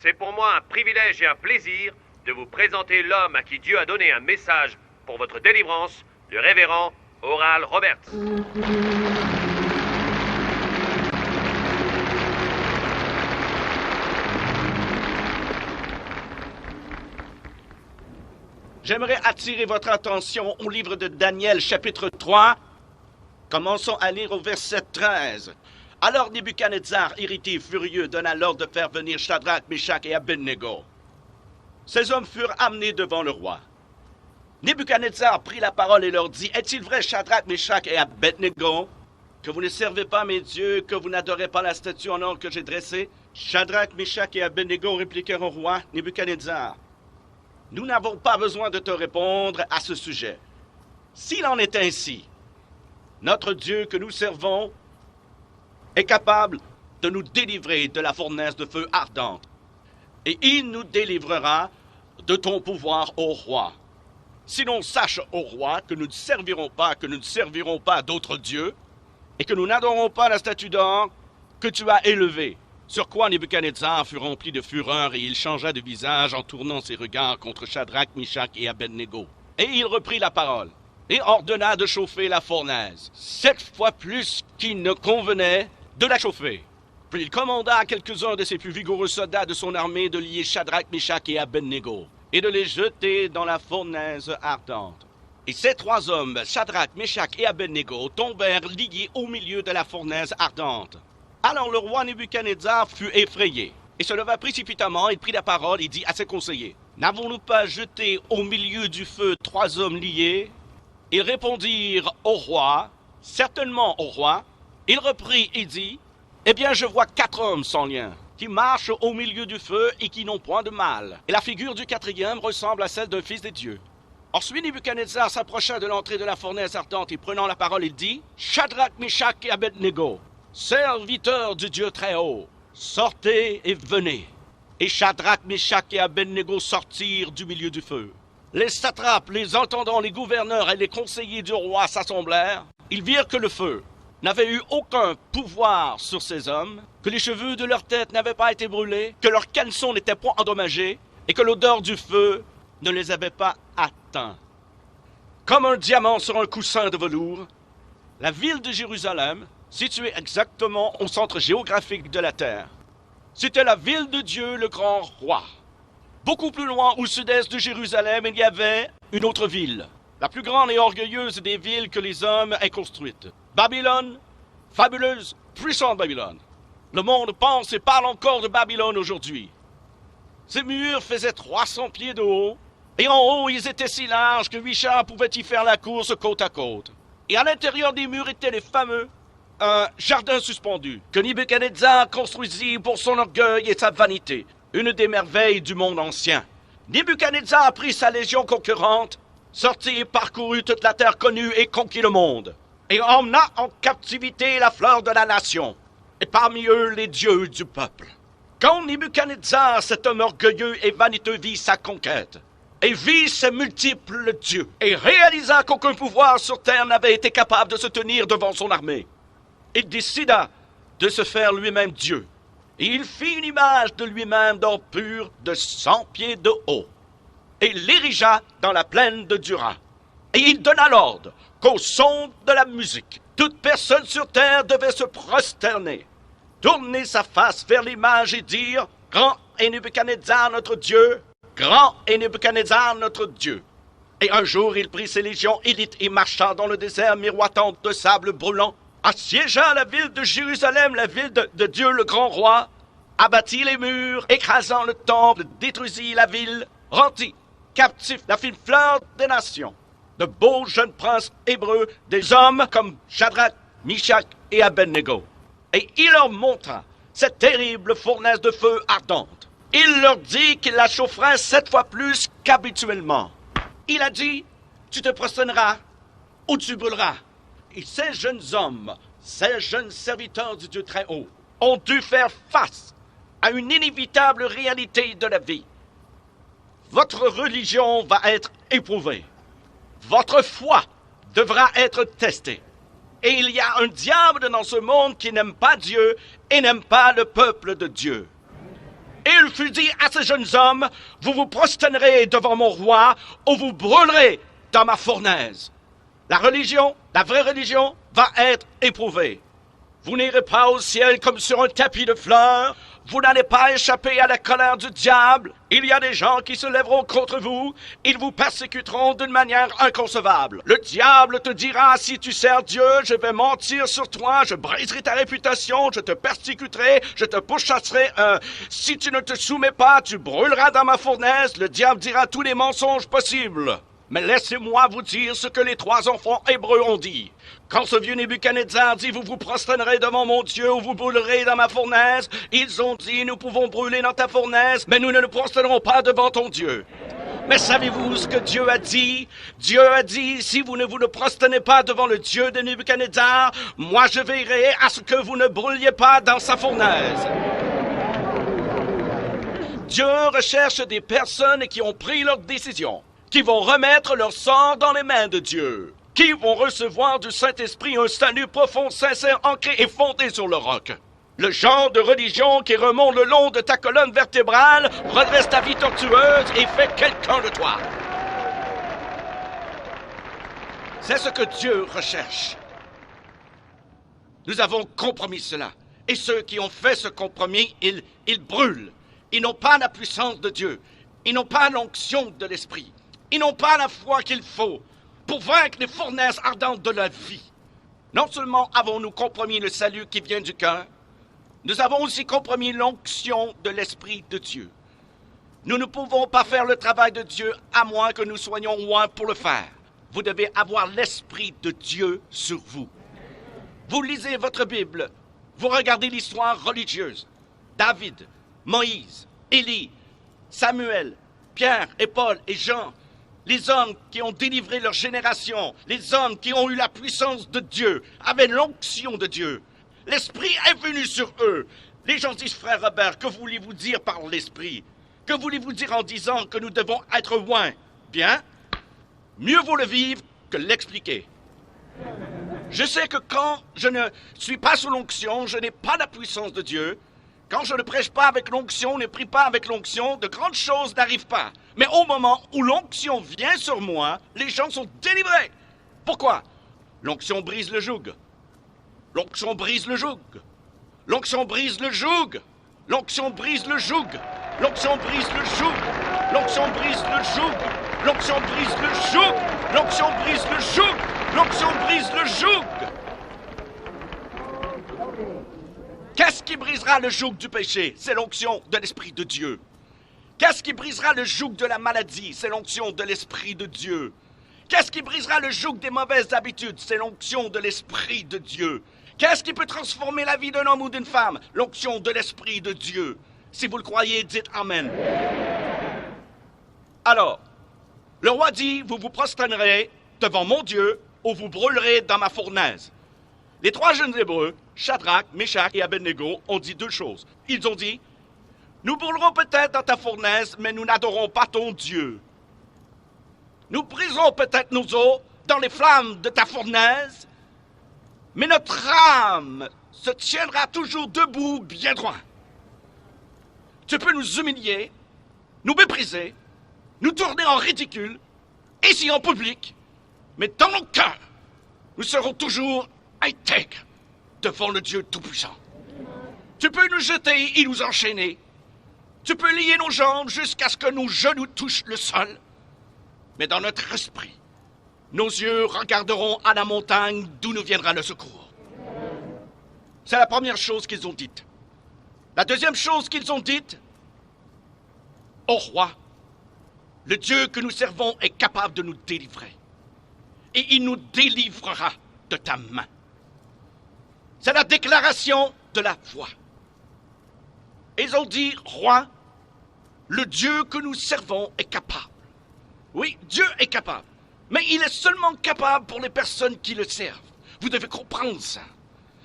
C'est pour moi un privilège et un plaisir de vous présenter l'homme à qui Dieu a donné un message pour votre délivrance, le révérend Oral Roberts. J'aimerais attirer votre attention au livre de Daniel, chapitre 3. Commençons à lire au verset 13. Alors Nebuchadnezzar, irrité et furieux, donna l'ordre de faire venir Shadrach, Meshach et Abednego. Ces hommes furent amenés devant le roi. Nebuchadnezzar prit la parole et leur dit, « Est-il vrai, Shadrach, Meshach et Abednego, que vous ne servez pas mes dieux, que vous n'adorez pas la statue en or que j'ai dressée ?» Shadrach, Meshach et Abednego répliquèrent au roi Nebuchadnezzar, « Nous n'avons pas besoin de te répondre à ce sujet. S'il en est ainsi, notre Dieu que nous servons est capable de nous délivrer de la fournaise de feu ardente, et il nous délivrera de ton pouvoir, ô roi. Sinon, sache, ô roi, que nous ne servirons pas d'autres dieux, et que nous n'adorons pas la statue d'or que tu as élevée. » Sur quoi Nebuchadnezzar fut rempli de fureur, et il changea de visage en tournant ses regards contre Shadrach, Meshach et Abednego. Et il reprit la parole, et ordonna de chauffer la fournaise, 7 fois plus qu'il ne convenait de la chauffer. Puis il commanda à quelques-uns de ses plus vigoureux soldats de son armée de lier Shadrach, Meshach et Abednego, et de les jeter dans la fournaise ardente. Et ces 3 hommes, Shadrach, Meshach et Abednego, tombèrent liés au milieu de la fournaise ardente. Alors le roi Nebuchadnezzar fut effrayé, et se leva précipitamment, il prit la parole et dit à ses conseillers, « N'avons-nous pas jeté au milieu du feu 3 hommes liés ?» Ils répondirent au roi, « Certainement, au roi. » Il reprit et dit, « Eh bien, je vois 4 hommes sans lien, qui marchent au milieu du feu et qui n'ont point de mal. Et la figure du 4e ressemble à celle d'un fils des dieux. » Ensuite, Nebuchadnezzar s'approcha de l'entrée de la fournaise ardente et prenant la parole, il dit, « Shadrach, Meshach et Abednego, serviteurs du Dieu très haut, sortez et venez. » Et Shadrach, Meshach et Abednego sortirent du milieu du feu. Les satrapes, les intendants, les gouverneurs et les conseillers du roi s'assemblèrent. Ils virent que le feu n'avait eu aucun pouvoir sur ces hommes, que les cheveux de leur tête n'avaient pas été brûlés, que leurs caleçons n'étaient point endommagés, et que l'odeur du feu ne les avait pas atteints. Comme un diamant sur un coussin de velours, la ville de Jérusalem, située exactement au centre géographique de la terre, c'était la ville de Dieu, le grand roi. Beaucoup plus loin, au sud-est de Jérusalem, il y avait une autre ville, la plus grande et orgueilleuse des villes que les hommes aient construites. Babylone, fabuleuse, puissante Babylone. Le monde pense et parle encore de Babylone aujourd'hui. Ces murs faisaient 300 pieds de haut, et en haut, ils étaient si larges que 8 chars pouvaient y faire la course côte à côte. Et à l'intérieur des murs étaient les fameux jardin suspendu que Nebuchadnezzar construisit pour son orgueil et sa vanité, une des merveilles du monde ancien. Nebuchadnezzar prit sa légion concurrente, sortit et parcourut toute la terre connue et conquit le monde, et emmena en captivité la fleur de la nation, et parmi eux les dieux du peuple. Quand Nebuchadnezzar, cet homme orgueilleux et vaniteux, vit sa conquête, et vit ses multiples dieux, et réalisa qu'aucun pouvoir sur terre n'avait été capable de se tenir devant son armée, il décida de se faire lui-même Dieu. Et il fit une image de lui-même d'or pur de 100 pieds de haut, et l'érigea dans la plaine de Dura. Et il donna l'ordre qu'au son de la musique, toute personne sur terre devait se prosterner, tourner sa face vers l'image et dire « Grand est Nebuchadnezzar notre Dieu, grand est Nebuchadnezzar notre Dieu. » Et un jour il prit ses légions élites et marcha dans le désert miroitant de sable brûlant, assiégea la ville de Jérusalem, la ville de Dieu le grand roi, abattit les murs, écrasant le temple, détruisit la ville, rendit captifs la fine fleur des nations, de beaux jeunes princes hébreux, des hommes comme Shadrach, Meshach et Abednego. Et il leur montra cette terrible fournaise de feu ardente. Il leur dit qu'il la chaufferait 7 fois plus qu'habituellement. Il a dit, tu te prosterneras ou tu brûleras. Et ces jeunes hommes, ces jeunes serviteurs du Dieu très haut, ont dû faire face à une inévitable réalité de la vie. Votre religion va être éprouvée. Votre foi devra être testée. Et il y a un diable dans ce monde qui n'aime pas Dieu et n'aime pas le peuple de Dieu. Et il fut dit à ces jeunes hommes, vous vous prosternerez devant mon roi, ou vous brûlerez dans ma fournaise. La religion, la vraie religion, va être éprouvée. Vous n'irez pas au ciel comme sur un tapis de fleurs. Vous n'allez pas échapper à la colère du diable. Il y a des gens qui se lèveront contre vous. Ils vous persécuteront d'une manière inconcevable. Le diable te dira, si tu sers Dieu, je vais mentir sur toi, je briserai ta réputation, je te persécuterai, je te pourchasserai. Si tu ne te soumets pas, tu brûleras dans ma fournaise. Le diable dira tous les mensonges possibles. Mais laissez-moi vous dire ce que les trois enfants hébreux ont dit. Quand ce vieux Nebuchadnezzar dit « Vous vous prosternerez devant mon Dieu ou vous brûlerez dans ma fournaise », ils ont dit « Nous pouvons brûler dans ta fournaise, mais nous ne nous prosternerons pas devant ton Dieu. » Mais savez-vous ce que Dieu a dit? Dieu a dit « Si vous ne vous prosternez pas devant le Dieu de Nebuchadnezzar, moi je veillerai à ce que vous ne brûliez pas dans sa fournaise. » Dieu recherche des personnes qui ont pris leur décision, qui vont remettre leur sort dans les mains de Dieu, qui vont recevoir du Saint-Esprit un salut profond, sincère, ancré et fondé sur le roc. Le genre de religion qui remonte le long de ta colonne vertébrale, redresse ta vie tortueuse et fait quelqu'un de toi. C'est ce que Dieu recherche. Nous avons compromis cela. Et ceux qui ont fait ce compromis, ils brûlent. Ils n'ont pas la puissance de Dieu. Ils n'ont pas l'onction de l'Esprit. Ils n'ont pas la foi qu'il faut pour vaincre les fournaises ardentes de la vie. Non seulement avons-nous compromis le salut qui vient du cœur, nous avons aussi compromis l'onction de l'Esprit de Dieu. Nous ne pouvons pas faire le travail de Dieu à moins que nous soyons loin pour le faire. Vous devez avoir l'Esprit de Dieu sur vous. Vous lisez votre Bible, vous regardez l'histoire religieuse. David, Moïse, Élie, Samuel, Pierre et Paul et Jean, les hommes qui ont délivré leur génération, les hommes qui ont eu la puissance de Dieu, avaient l'onction de Dieu. L'Esprit est venu sur eux. Les gens disent, frère Robert, que voulez-vous dire par l'Esprit? Que voulez-vous dire en disant que nous devons être loin? Bien, mieux vaut le vivre que l'expliquer. Je sais que quand je ne suis pas sous l'onction, je n'ai pas la puissance de Dieu. Quand je ne prêche pas avec l'onction, ne prie pas avec l'onction, de grandes choses n'arrivent pas. Mais au moment où l'onction vient sur moi, les gens sont délivrés. Pourquoi? L'onction brise le joug. L'onction brise le joug. L'onction brise le joug. L'onction brise le joug. L'onction brise le joug. L'onction brise le joug. L'onction brise le joug. L'onction brise le joug. L'onction brise le joug. Qu'est-ce qui brisera le joug du péché? C'est l'onction de l'Esprit de Dieu. Qu'est-ce qui brisera le joug de la maladie? C'est l'onction de l'Esprit de Dieu. Qu'est-ce qui brisera le joug des mauvaises habitudes? C'est l'onction de l'Esprit de Dieu. Qu'est-ce qui peut transformer la vie d'un homme ou d'une femme? L'onction de l'Esprit de Dieu. Si vous le croyez, dites Amen. Alors, le roi dit, vous vous prosternerez devant mon Dieu ou vous brûlerez dans ma fournaise. Les trois jeunes Hébreux, Shadrach, Meshach et Abednego, ont dit deux choses. Ils ont dit, nous brûlerons peut-être dans ta fournaise, mais nous n'adorons pas ton Dieu. Nous briserons peut-être nos os dans les flammes de ta fournaise, mais notre âme se tiendra toujours debout, bien droit. Tu peux nous humilier, nous mépriser, nous tourner en ridicule, ici en public, mais dans nos cœurs, nous serons toujours intègres devant le Dieu Tout-Puissant. Tu peux nous jeter et nous enchaîner. Tu peux lier nos jambes jusqu'à ce que nos genoux touchent le sol. Mais dans notre esprit, nos yeux regarderont à la montagne d'où nous viendra le secours. C'est la première chose qu'ils ont dite. La deuxième chose qu'ils ont dite, ô roi, le Dieu que nous servons est capable de nous délivrer. Et il nous délivrera de ta main. C'est la déclaration de la foi. Ils ont dit, roi, le Dieu que nous servons est capable. Oui, Dieu est capable. Mais il est seulement capable pour les personnes qui le servent. Vous devez comprendre ça.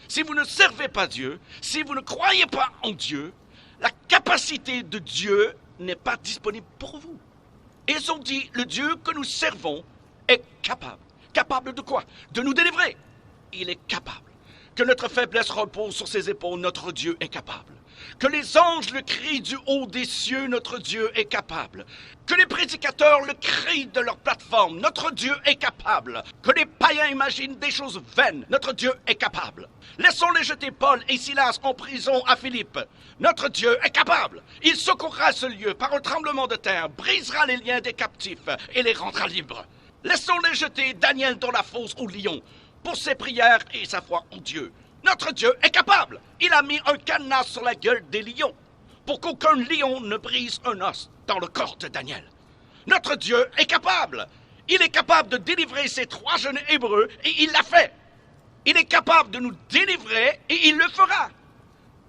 Si vous ne servez pas Dieu, si vous ne croyez pas en Dieu, la capacité de Dieu n'est pas disponible pour vous. Ils ont dit, le Dieu que nous servons est capable. Capable de quoi? De nous délivrer. Il est capable. Que notre faiblesse repose sur ses épaules, notre Dieu est capable. Que les anges le crient du haut des cieux, notre Dieu est capable. Que les prédicateurs le crient de leur plateforme, notre Dieu est capable. Que les païens imaginent des choses vaines, notre Dieu est capable. Laissons-les jeter Paul et Silas en prison à Philippe. Notre Dieu est capable. Il secourra ce lieu par un tremblement de terre, brisera les liens des captifs et les rendra libres. Laissons-les jeter Daniel dans la fosse au lion pour ses prières et sa foi en Dieu. Notre Dieu est capable. Il a mis un cadenas sur la gueule des lions pour qu'aucun lion ne brise un os dans le corps de Daniel. Notre Dieu est capable. Il est capable de délivrer ces 3 jeunes Hébreux et il l'a fait. Il est capable de nous délivrer et il le fera.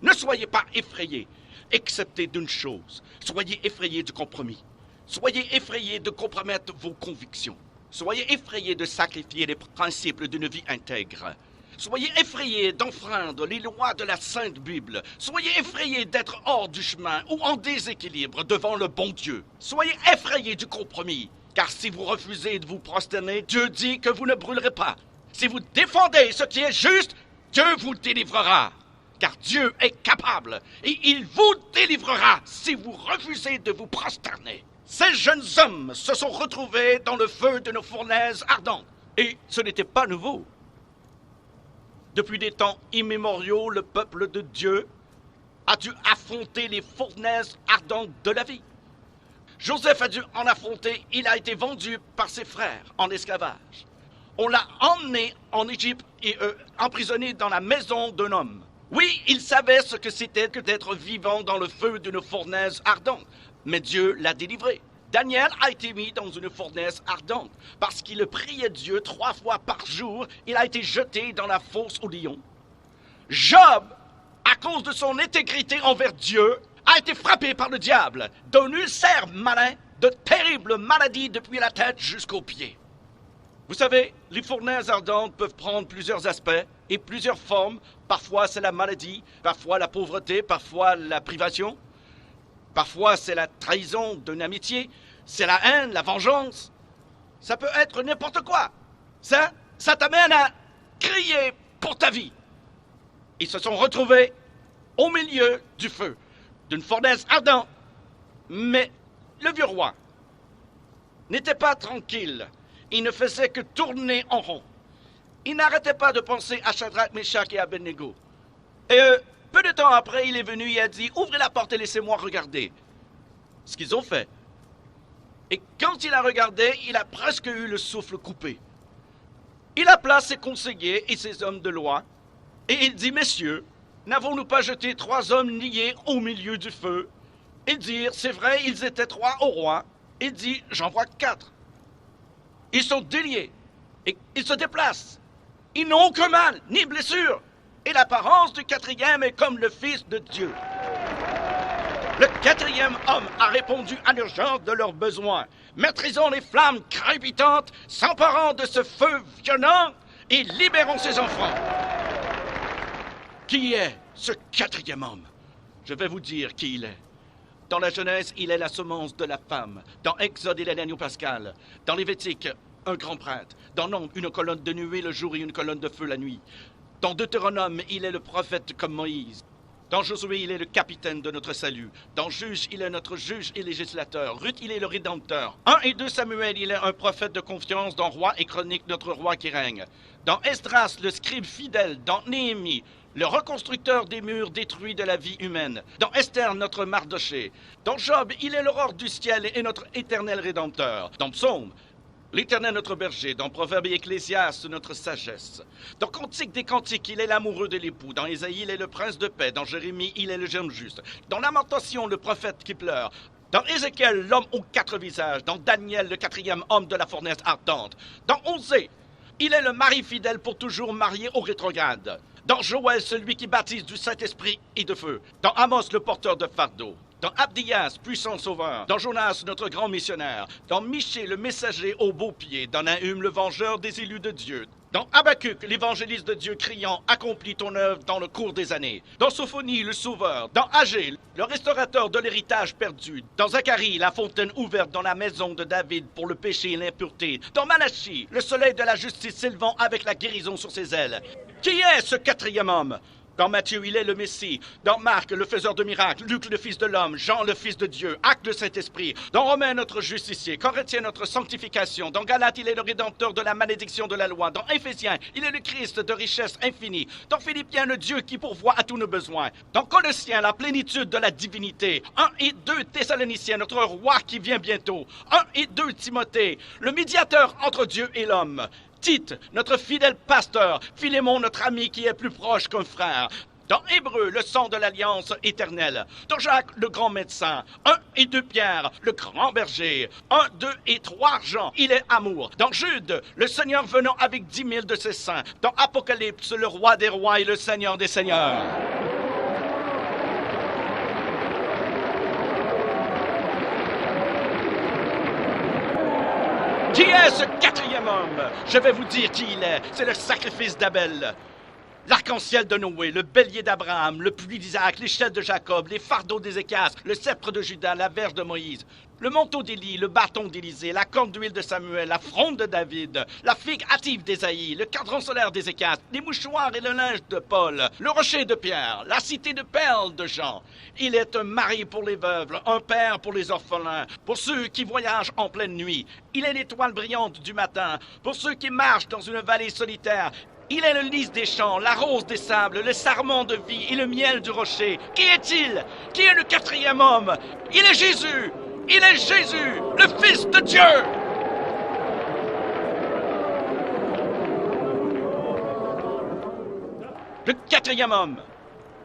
Ne soyez pas effrayés, excepté d'une chose. Soyez effrayés du compromis. Soyez effrayés de compromettre vos convictions. Soyez effrayés de sacrifier les principes d'une vie intègre. Soyez effrayés d'enfreindre les lois de la Sainte Bible. Soyez effrayés d'être hors du chemin ou en déséquilibre devant le bon Dieu. Soyez effrayés du compromis, car si vous refusez de vous prosterner, Dieu dit que vous ne brûlerez pas. Si vous défendez ce qui est juste, Dieu vous délivrera. Car Dieu est capable et il vous délivrera si vous refusez de vous prosterner. Ces jeunes hommes se sont retrouvés dans le feu de nos fournaises ardentes. Et ce n'était pas nouveau. Depuis des temps immémoriaux, le peuple de Dieu a dû affronter les fournaises ardentes de la vie. Joseph a dû en affronter. Il a été vendu par ses frères en esclavage. On l'a emmené en Égypte et emprisonné dans la maison d'un homme. Oui, il savait ce que c'était que d'être vivant dans le feu d'une fournaise ardente. Mais Dieu l'a délivré. Daniel a été mis dans une fournaise ardente. Parce qu'il priait Dieu 3 fois par jour, il a été jeté dans la fosse aux lions. Job, à cause de son intégrité envers Dieu, a été frappé par le diable d'un ulcère malin, de terribles maladies depuis la tête jusqu'aux pieds. Vous savez, les fournaises ardentes peuvent prendre plusieurs aspects et plusieurs formes. Parfois, c'est la maladie, parfois la pauvreté, parfois la privation. Parfois, c'est la trahison d'une amitié, c'est la haine, la vengeance. Ça peut être n'importe quoi. Ça t'amène à crier pour ta vie. Ils se sont retrouvés au milieu du feu, d'une fournaise ardente. Mais le vieux roi n'était pas tranquille. Il ne faisait que tourner en rond. Il n'arrêtait pas de penser à Shadrach, Meshach et Abednego. Et peu de temps après, il est venu et a dit « Ouvrez la porte et laissez-moi regarder. » Ce qu'ils ont fait. Et quand il a regardé, il a presque eu le souffle coupé. Il appela ses conseillers et ses hommes de loi, et il dit « Messieurs, n'avons-nous pas jeté 3 hommes liés au milieu du feu ?» Ils dirent « C'est vrai, ils étaient 3 au roi. » Il dit « J'en vois 4. » Ils sont déliés, et ils se déplacent. Ils n'ont aucun mal, ni blessure. Et l'apparence du 4e est comme le Fils de Dieu. Le 4e homme a répondu à l'urgence de leurs besoins. Maîtrisons les flammes crépitantes, s'emparant de ce feu violent et libérons ses enfants. Qui est ce 4e homme? Je vais vous dire qui il est. Dans la Genèse, il est la semence de la femme. Dans Exode, il est l'agneau pascal. Dans Lévitique, un grand prêtre. Dans Nombre, une colonne de nuée le jour et une colonne de feu la nuit. Dans Deutéronome, il est le prophète comme Moïse. Dans Josué, il est le capitaine de notre salut. Dans Juge, il est notre juge et législateur. Ruth, il est le rédempteur. 1 et 2 Samuel, il est un prophète de confiance. Dans Roi et Chronique, notre roi qui règne. Dans Esdras, le scribe fidèle. Dans Néhémie, le reconstructeur des murs détruits de la vie humaine. Dans Esther, notre Mardoché. Dans Job, il est l'aurore du ciel et notre éternel rédempteur. Dans Psaume, l'Éternel notre berger. Dans Proverbe et Ecclésiaste, notre sagesse. Dans Cantique des Cantiques, il est l'amoureux de l'époux. Dans Ésaïe, il est le prince de paix. Dans Jérémie, il est le germe juste. Dans Lamentation, le prophète qui pleure. Dans Ézéchiel, l'homme aux 4 visages. Dans Daniel, le 4e homme de la fournaise ardente. Dans Osée, il est le mari fidèle pour toujours marié au rétrograde. Dans Joël, celui qui baptise du Saint-Esprit et de feu. Dans Amos, le porteur de fardeau. Dans Abdias, puissant sauveur. Dans Jonas, notre grand missionnaire. Dans Michée, le messager aux beaux pieds. Dans Nahum, le vengeur des élus de Dieu. Dans Habacuc, l'évangéliste de Dieu criant « Accomplis ton œuvre dans le cours des années ». Dans Sophonie, le sauveur. Dans Agé, le restaurateur de l'héritage perdu. Dans Zacharie, la fontaine ouverte dans la maison de David pour le péché et l'impureté. Dans Malachie, le soleil de la justice s'élevant avec la guérison sur ses ailes. Qui est ce 4e homme? Dans Matthieu, il est le Messie. Dans Marc, le faiseur de miracles. Luc, le Fils de l'homme. Jean, le Fils de Dieu. Acte, le Saint-Esprit. Dans Romains, notre justicier. Corinthiens, notre sanctification. Dans Galates, il est le rédempteur de la malédiction de la loi. Dans Éphésiens, il est le Christ de richesse infinie. Dans Philippiens, le Dieu qui pourvoit à tous nos besoins. Dans Colossiens, la plénitude de la divinité. 1 et 2 Thessaloniciens, notre roi qui vient bientôt. 1 et 2 Timothée, le médiateur entre Dieu et l'homme. Tite, notre fidèle pasteur. Philémon, notre ami qui est plus proche qu'un frère. Dans Hébreu, le sang de l'alliance éternelle. Dans Jacques, le grand médecin. 1 et 2 Pierre, le grand berger. 1, 2 et 3 Jean, il est amour. Dans Jude, le Seigneur venant avec 10 000 de ses saints. Dans Apocalypse, le roi des rois et le Seigneur des seigneurs. Qui est ce quatrième homme? Je vais vous dire qui il est. C'est le sacrifice d'Abel. L'arc-en-ciel de Noé, le bélier d'Abraham, le puits d'Isaac, l'échelle de Jacob, les fardeaux d'Ézéchias, le sceptre de Juda, la verge de Moïse, le manteau d'Élie, le bâton d'Élisée, la corne d'huile de Samuel, la fronde de David, la figue hâtive d'Ésaïe, le cadran solaire d'Ézéchias, les mouchoirs et le linge de Paul, le rocher de Pierre, la cité de perles de Jean. Il est un mari pour les veuves, un père pour les orphelins, pour ceux qui voyagent en pleine nuit. Il est l'étoile brillante du matin, pour ceux qui marchent dans une vallée solitaire. Il est le lys des champs, la rose des sables, le sarment de vie et le miel du rocher. Qui est-il? Qui est le quatrième homme? Il est Jésus! Il est Jésus, le Fils de Dieu! Le quatrième homme.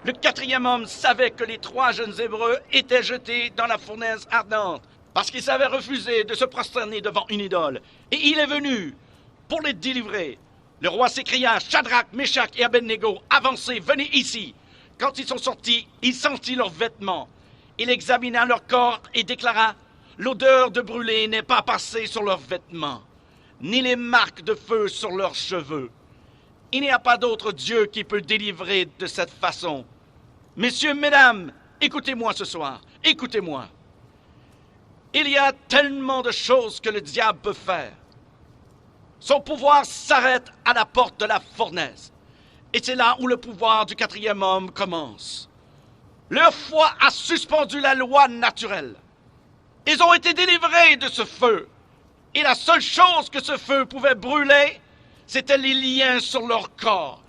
Le quatrième homme savait que les 3 jeunes Hébreux étaient jetés dans la fournaise ardente parce qu'ils avaient refusé de se prosterner devant une idole. Et il est venu pour les délivrer. Le roi s'écria, Shadrach, Meshach et Abednego, avancez, venez ici. Quand ils sont sortis, il sentit leurs vêtements. Il examina leur corps et déclara, l'odeur de brûlé n'est pas passée sur leurs vêtements, ni les marques de feu sur leurs cheveux. Il n'y a pas d'autre Dieu qui peut délivrer de cette façon. Messieurs, mesdames, écoutez-moi ce soir, écoutez-moi. Il y a tellement de choses que le diable peut faire. Son pouvoir s'arrête à la porte de la fournaise. Et c'est là où le pouvoir du quatrième homme commence. Leur foi a suspendu la loi naturelle. Ils ont été délivrés de ce feu. Et la seule chose que ce feu pouvait brûler, c'était les liens sur leur corps.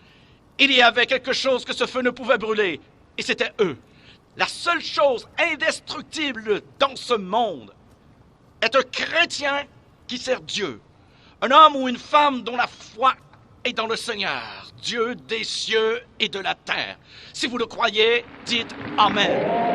Il y avait quelque chose que ce feu ne pouvait brûler, et c'était eux. La seule chose indestructible dans ce monde est un chrétien qui sert Dieu. Un homme ou une femme dont la foi est dans le Seigneur, Dieu des cieux et de la terre. Si vous le croyez, dites Amen.